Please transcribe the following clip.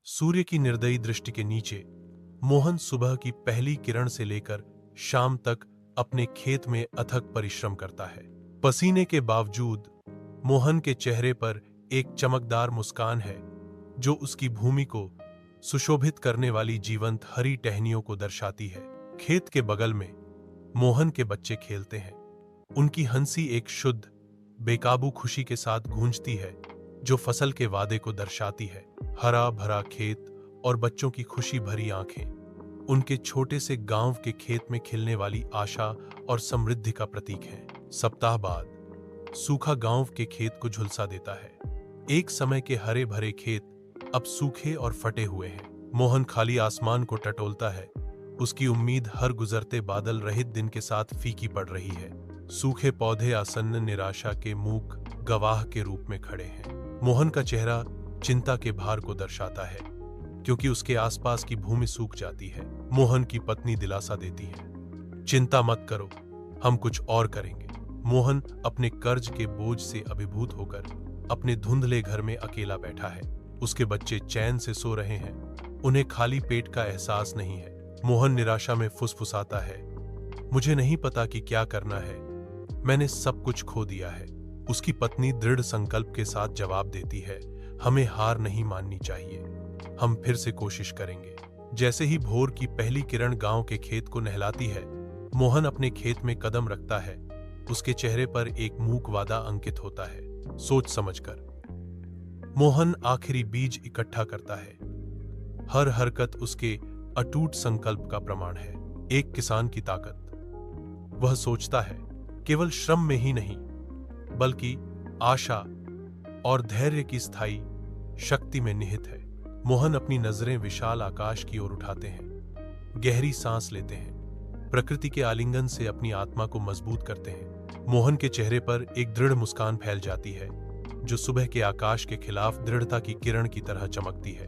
सूर्य की निर्दयी दृष्टि के नीचे मोहन सुबह की पहली किरण से लेकर शाम तक अपने खेत में अथक परिश्रम करता है। पसीने के बावजूद मोहन के चेहरे पर एक चमकदार मुस्कान है जो उसकी भूमि को सुशोभित करने वाली जीवंत हरी टहनियों को दर्शाती है। खेत के बगल में मोहन के बच्चे खेलते हैं। उनकी हंसी एक शुद्ध, बेकाबू खुशी के साथ गूंजती है जो फसल के वादे को दर्शाती है। हरा भरा खेत और बच्चों की खुशी भरी आंखें उनके छोटे से गांव के खेत में खिलने वाली आशा और समृद्धि का प्रतीक हैं। सप्ताह बाद सूखा गांव के खेत को झुलसा देता है। एक समय के हरे भरे खेत अब सूखे और फटे हुए हैं। मोहन खाली आसमान को टटोलता है। उसकी उम्मीद हर गुजरते बादल रहित दिन के साथ फीकी पड़ रही है। सूखे पौधे आसन्न निराशा के मूक गवाह के रूप में खड़े हैं। मोहन का चेहरा चिंता के भार को दर्शाता है क्योंकि उसके आसपास की भूमि सूख जाती है। मोहन की पत्नी दिलासा देती है, चिंता मत करो, हम कुछ और करेंगे। मोहन अपने कर्ज के बोझ से अभिभूत होकर अपने धुंधले घर में अकेला बैठा है। उसके बच्चे चैन से सो रहे हैं। उन्हें खाली पेट का एहसास नहीं है। मोहन निराशा में फुसफुसाता है, मुझे नहीं पता कि क्या करना है, मैंने सब कुछ खो दिया है। उसकी पत्नी दृढ़ संकल्प के साथ जवाब देती है, हमें हार नहीं माननी चाहिए, हम फिर से कोशिश करेंगे। जैसे ही भोर की पहली किरण गांव के खेत को नहलाती है, मोहन अपने खेत में कदम रखता है। उसके चेहरे पर एक मूक वादा अंकित होता है, सोच समझकर। मोहन आखिरी बीज इकट्ठा करता है। हर हरकत उसके अटूट संकल्प का प्रमाण है। एक किसान की ताकत। वह सोचता है, केवल श्रम में ही नहीं बल्कि आशा और धैर्य की स्थायी शक्ति में निहित है। मोहन अपनी नजरें विशाल आकाश की ओर उठाते हैं, गहरी सांस लेते हैं, प्रकृति के आलिंगन से अपनी आत्मा को मजबूत करते हैं। मोहन के चेहरे पर एक दृढ़ मुस्कान फैल जाती है जो सुबह के आकाश के खिलाफ दृढ़ता की किरण की तरह चमकती है।